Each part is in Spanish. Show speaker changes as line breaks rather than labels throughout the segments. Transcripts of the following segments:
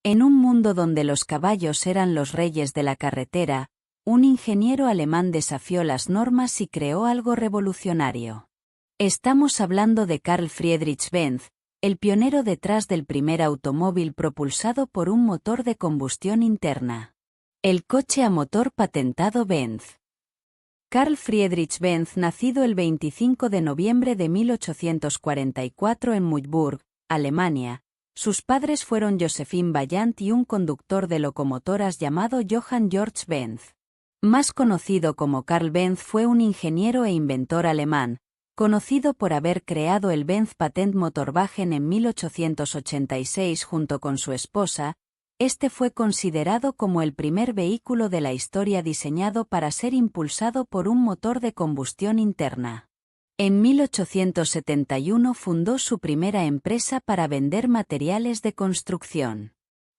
En un mundo donde los caballos eran los reyes de la carretera, un ingeniero alemán desafió las normas y creó algo revolucionario. Estamos hablando de Carl Friedrich Benz, el pionero detrás del primer automóvil propulsado por un motor de combustión interna. El coche a motor patentado Benz. Carl Friedrich Benz, nacido el 25 de noviembre de 1844 en Muiburg, Alemania. Sus padres fueron Josephine Vaillant y un conductor de locomotoras llamado Johann Georg Benz. Más conocido como Carl Benz, fue un ingeniero e inventor alemán, conocido por haber creado el Benz Patent Motorwagen en 1886 junto con su esposa. Este fue considerado como el primer vehículo de la historia diseñado para ser impulsado por un motor de combustión interna. En 1871 fundó su primera empresa para vender materiales de construcción.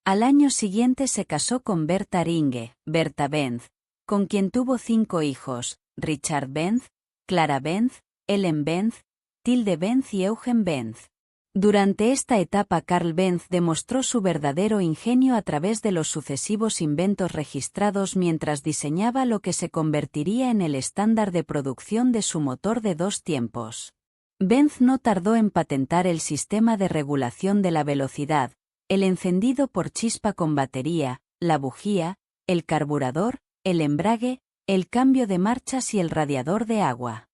Al año siguiente se casó con Bertha Ringe, Bertha Benz, con quien tuvo 5 hijos: Richard Benz, Clara Benz, Ellen Benz, Tilde Benz y Eugen Benz. Durante esta etapa Carl Benz demostró su verdadero ingenio a través de los sucesivos inventos registrados mientras diseñaba lo que se convertiría en el estándar de producción de su motor de 2 tiempos. Benz no tardó en patentar el sistema de regulación de la velocidad, el encendido por chispa con batería, la bujía, el carburador, el embrague, el cambio de marchas y el radiador de agua.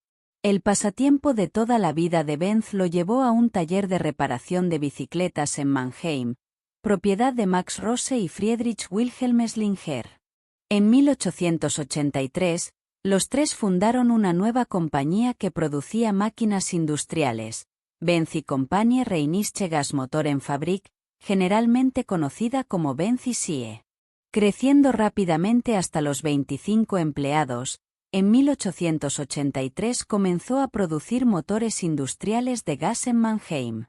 El pasatiempo de toda la vida de Benz lo llevó a un taller de reparación de bicicletas en Mannheim, propiedad de Max Rose y Friedrich Wilhelm Schlinger. En 1883, los tres fundaron una nueva compañía que producía máquinas industriales, Benz y Compagnie Rheinische Gasmotorenfabrik, generalmente conocida como Benz y Sie. Creciendo rápidamente hasta los 25 empleados, en 1883 comenzó a producir motores industriales de gas en Mannheim.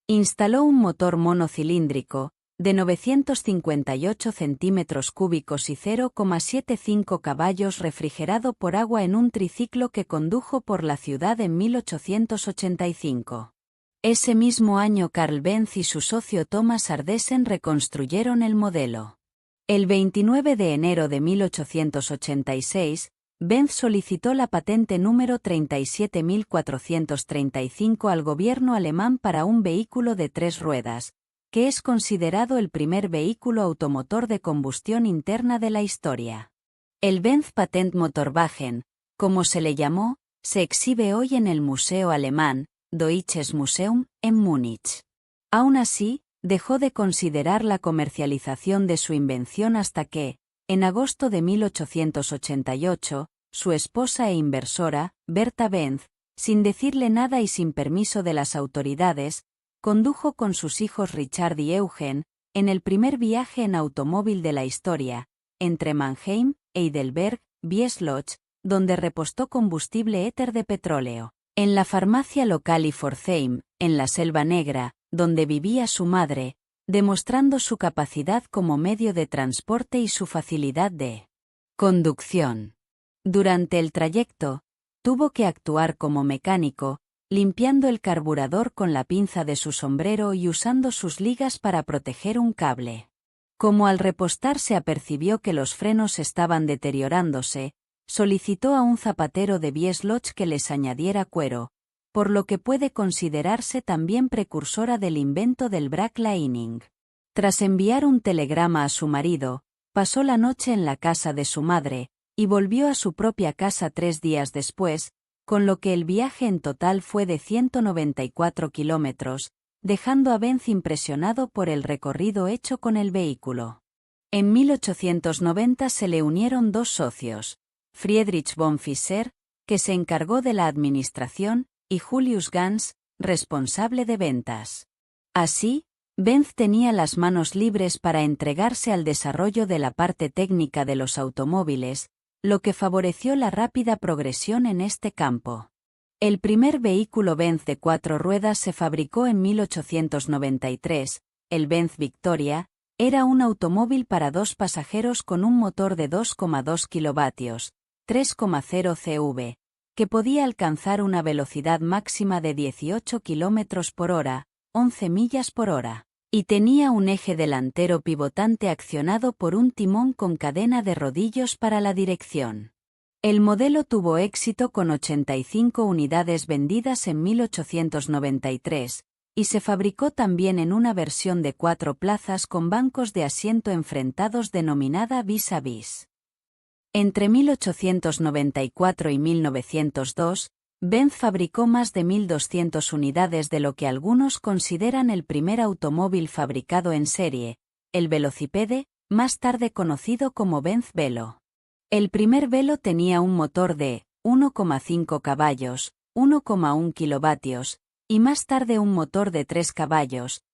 Instaló un motor monocilíndrico, de 958 centímetros cúbicos y 0,75 caballos refrigerado por agua en un triciclo que condujo por la ciudad en 1885. Ese mismo año Carl Benz y su socio Thomas Ardesen reconstruyeron el modelo. El 29 de enero de 1886, Benz solicitó la patente número 37435 al gobierno alemán para un vehículo de 3 ruedas, que es considerado el primer vehículo automotor de combustión interna de la historia. El Benz Patent Motorwagen, como se le llamó, se exhibe hoy en el Museo Alemán, Deutsches Museum, en Múnich. Aún así, dejó de considerar la comercialización de su invención hasta que, en agosto de 1888, su esposa e inversora, Bertha Benz, sin decirle nada y sin permiso de las autoridades, condujo con sus hijos Richard y Eugen, en el primer viaje en automóvil de la historia, entre Mannheim, Heidelberg, Biesloch, donde repostó combustible éter de petróleo, en la farmacia local y Pforzheim, en la Selva Negra, donde vivía su madre, demostrando su capacidad como medio de transporte y su facilidad de conducción. Durante el trayecto, tuvo que actuar como mecánico, limpiando el carburador con la pinza de su sombrero y usando sus ligas para proteger un cable. Como al repostar se apercibió que los frenos estaban deteriorándose, solicitó a un zapatero de Biesloch que les añadiera cuero, por lo que puede considerarse también precursora del invento del brake-lining. Tras enviar un telegrama a su marido, pasó la noche en la casa de su madre, y volvió a su propia casa 3 días después, con lo que el viaje en total fue de 194 kilómetros, dejando a Benz impresionado por el recorrido hecho con el vehículo. En 1890 se le unieron 2 socios, Friedrich von Fischer, que se encargó de la administración, y Julius Ganz, responsable de ventas. Así, Benz tenía las manos libres para entregarse al desarrollo de la parte técnica de los automóviles, lo que favoreció la rápida progresión en este campo. El primer vehículo Benz de 4 ruedas se fabricó en 1893, el Benz Victoria, era un automóvil para 2 pasajeros con un motor de 2,2 kilovatios, 3,0 CV, que podía alcanzar una velocidad máxima de 18 km por hora, 11 millas por hora. y tenía un eje delantero pivotante accionado por un timón con cadena de rodillos para la dirección. El modelo tuvo éxito con 85 unidades vendidas en 1893, y se fabricó también en una versión de 4 plazas con bancos de asiento enfrentados denominada vis a vis. Entre 1894 y 1902, Benz fabricó más de 1.200 unidades de lo que algunos consideran el primer automóvil fabricado en serie, el velocipede, más tarde conocido como Benz Velo. El primer Velo tenía un motor de 1,5 caballos, 1,1 kilovatios, y más tarde un motor de 3 caballos,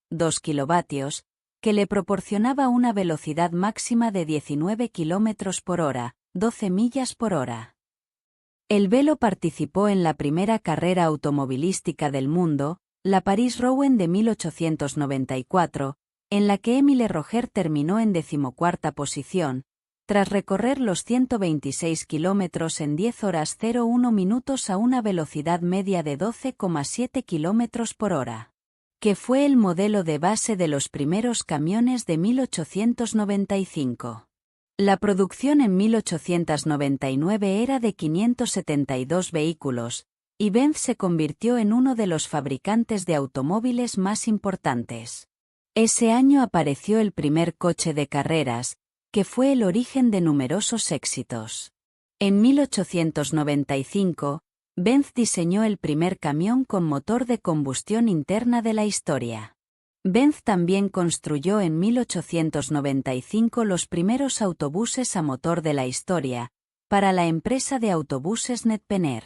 2 kilovatios, que le proporcionaba una velocidad máxima de 19 km por hora, 12 millas por hora. El Velo participó en la primera carrera automovilística del mundo, la París-Rouen de 1894, en la que Émile Roger terminó en 14ª posición, tras recorrer los 126 kilómetros en 10 horas 01 minutos a una velocidad media de 12,7 km por hora, que fue el modelo de base de los primeros camiones de 1895. La producción en 1899 era de 572 vehículos, y Benz se convirtió en uno de los fabricantes de automóviles más importantes. Ese año apareció el primer coche de carreras, que fue el origen de numerosos éxitos. En 1895, Benz diseñó el primer camión con motor de combustión interna de la historia. Benz también construyó en 1895 los primeros autobuses a motor de la historia, para la empresa de autobuses Netpener.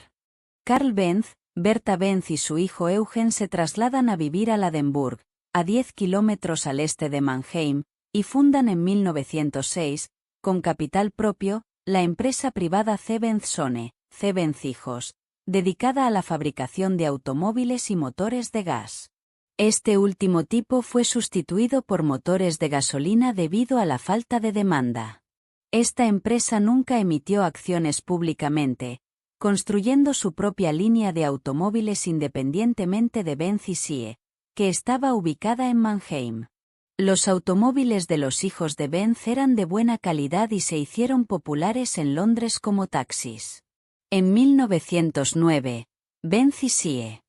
Carl Benz, Bertha Benz y su hijo Eugen se trasladan a vivir a Ladenburg, a 10 kilómetros al este de Mannheim, y fundan en 1906, con capital propio, la empresa privada C. Benz Sohne, C. Benz Hijos, dedicada a la fabricación de automóviles y motores de gas. Este último tipo fue sustituido por motores de gasolina debido a la falta de demanda. Esta empresa nunca emitió acciones públicamente, construyendo su propia línea de automóviles independientemente de Benz y Sie, que estaba ubicada en Mannheim. Los automóviles de los hijos de Benz eran de buena calidad y se hicieron populares en Londres como taxis. En 1909, Benz y Sie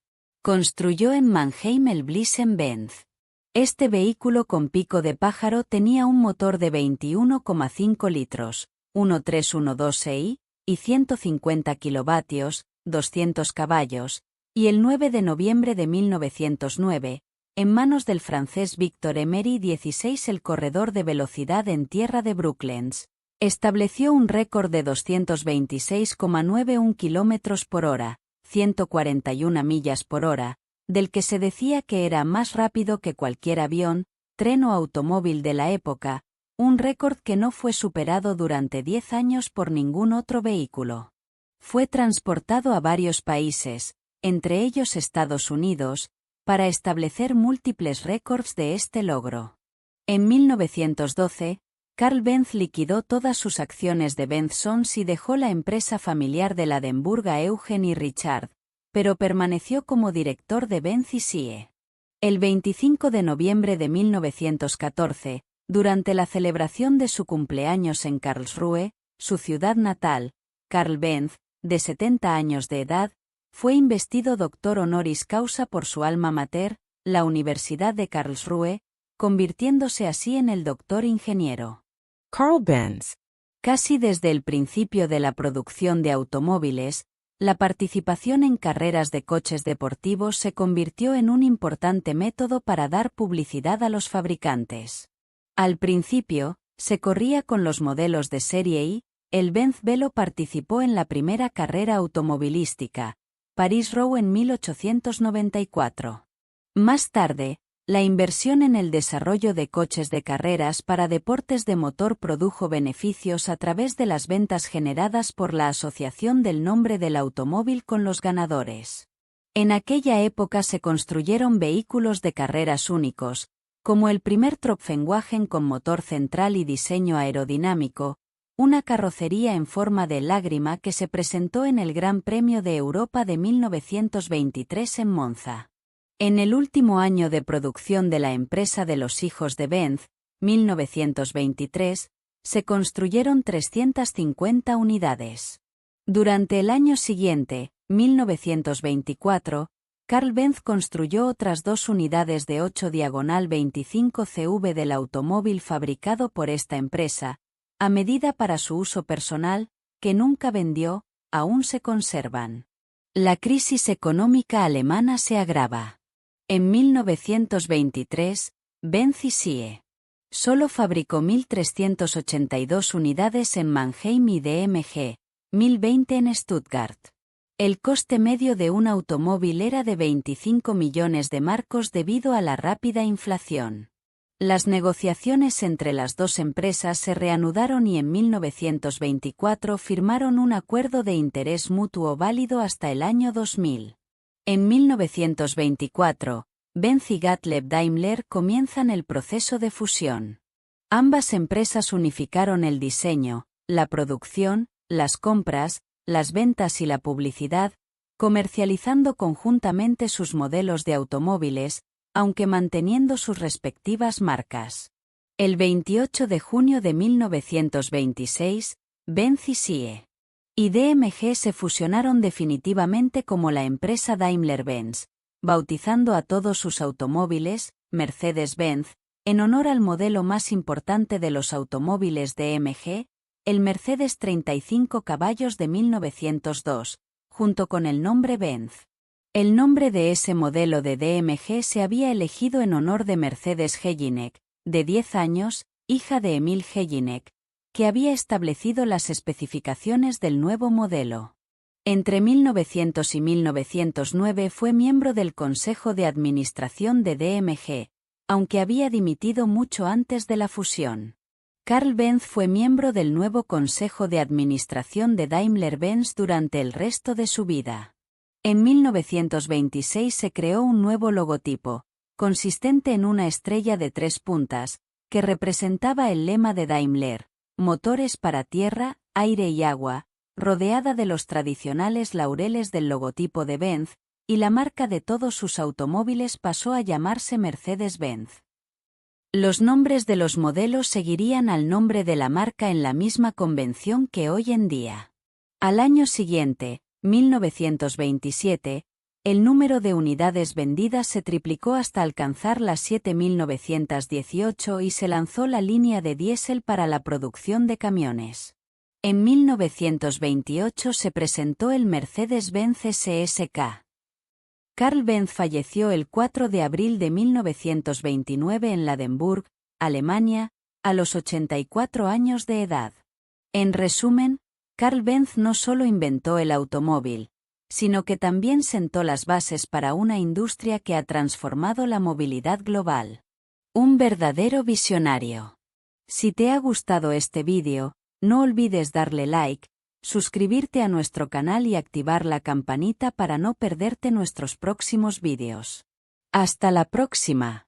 construyó en Mannheim el Blitzen-Benz. Este vehículo con pico de pájaro tenía un motor de 21,5 litros, 1.312 EI, y 150 kilovatios, 200 caballos, y el 9 de noviembre de 1909, en manos del francés Victor Emery XVI, el corredor de velocidad en tierra de Brooklands, estableció un récord de 226,91 km por hora, 141 millas por hora, del que se decía que era más rápido que cualquier avión, tren o automóvil de la época, un récord que no fue superado durante 10 años por ningún otro vehículo. Fue transportado a varios países, entre ellos Estados Unidos, para establecer múltiples récords de este logro. En 1912, Carl Benz liquidó todas sus acciones de Benz Sons y dejó la empresa familiar de Ladenburg a Eugen y Richard, pero permaneció como director de Benz y Sie. El 25 de noviembre de 1914, durante la celebración de su cumpleaños en Karlsruhe, su ciudad natal, Carl Benz, de 70 años de edad, fue investido doctor honoris causa por su alma mater, la Universidad de Karlsruhe, convirtiéndose así en el doctor ingeniero
Carl Benz.
Casi desde el principio de la producción de automóviles, la participación en carreras de coches deportivos se convirtió en un importante método para dar publicidad a los fabricantes. Al principio, se corría con los modelos de serie y, el Benz Velo participó en la primera carrera automovilística, París-Rouen en 1894. Más tarde, la inversión en el desarrollo de coches de carreras para deportes de motor produjo beneficios a través de las ventas generadas por la asociación del nombre del automóvil con los ganadores. En aquella época se construyeron vehículos de carreras únicos, como el primer Tropfenwagen con motor central y diseño aerodinámico, una carrocería en forma de lágrima que se presentó en el Gran Premio de Europa de 1923 en Monza. En el último año de producción de la empresa de los hijos de Benz, 1923, se construyeron 350 unidades. Durante el año siguiente, 1924, Carl Benz construyó otras 2 unidades de 8/25 CV del automóvil fabricado por esta empresa, a medida para su uso personal, que nunca vendió, aún se conservan. La crisis económica alemana se agrava. En 1923, Benz y Sie. Solo fabricó 1.382 unidades en Mannheim y DMG, 1.020 en Stuttgart. El coste medio de un automóvil era de 25 millones de marcos debido a la rápida inflación. Las negociaciones entre las dos empresas se reanudaron y en 1924 firmaron un acuerdo de interés mutuo válido hasta el año 2000. En 1924, Benz y Gottlieb Daimler comienzan el proceso de fusión. Ambas empresas unificaron el diseño, la producción, las compras, las ventas y la publicidad, comercializando conjuntamente sus modelos de automóviles, aunque manteniendo sus respectivas marcas. El 28 de junio de 1926, Benz y Sie. Y DMG se fusionaron definitivamente como la empresa Daimler-Benz, bautizando a todos sus automóviles, Mercedes-Benz, en honor al modelo más importante de los automóviles DMG, el Mercedes 35 caballos de 1902, junto con el nombre Benz. El nombre de ese modelo de DMG se había elegido en honor de Mercedes Jelinek, de 10 años, hija de Emil Jelinek, que había establecido las especificaciones del nuevo modelo. Entre 1900 y 1909 fue miembro del Consejo de Administración de DMG, aunque había dimitido mucho antes de la fusión. Carl Benz fue miembro del nuevo Consejo de Administración de Daimler-Benz durante el resto de su vida. En 1926 se creó un nuevo logotipo, consistente en una estrella de 3 puntas, que representaba el lema de Daimler, motores para tierra, aire y agua, rodeada de los tradicionales laureles del logotipo de Benz, y la marca de todos sus automóviles pasó a llamarse Mercedes-Benz. Los nombres de los modelos seguirían al nombre de la marca en la misma convención que hoy en día. Al año siguiente, 1927, el número de unidades vendidas se triplicó hasta alcanzar las 7.918 y se lanzó la línea de diésel para la producción de camiones. En 1928 se presentó el Mercedes-Benz SSK. Carl Benz falleció el 4 de abril de 1929 en Ladenburg, Alemania, a los 84 años de edad. En resumen, Carl Benz no solo inventó el automóvil, sino que también sentó las bases para una industria que ha transformado la movilidad global. Un verdadero visionario. Si te ha gustado este vídeo, no olvides darle like, suscribirte a nuestro canal y activar la campanita para no perderte nuestros próximos vídeos. ¡Hasta la próxima!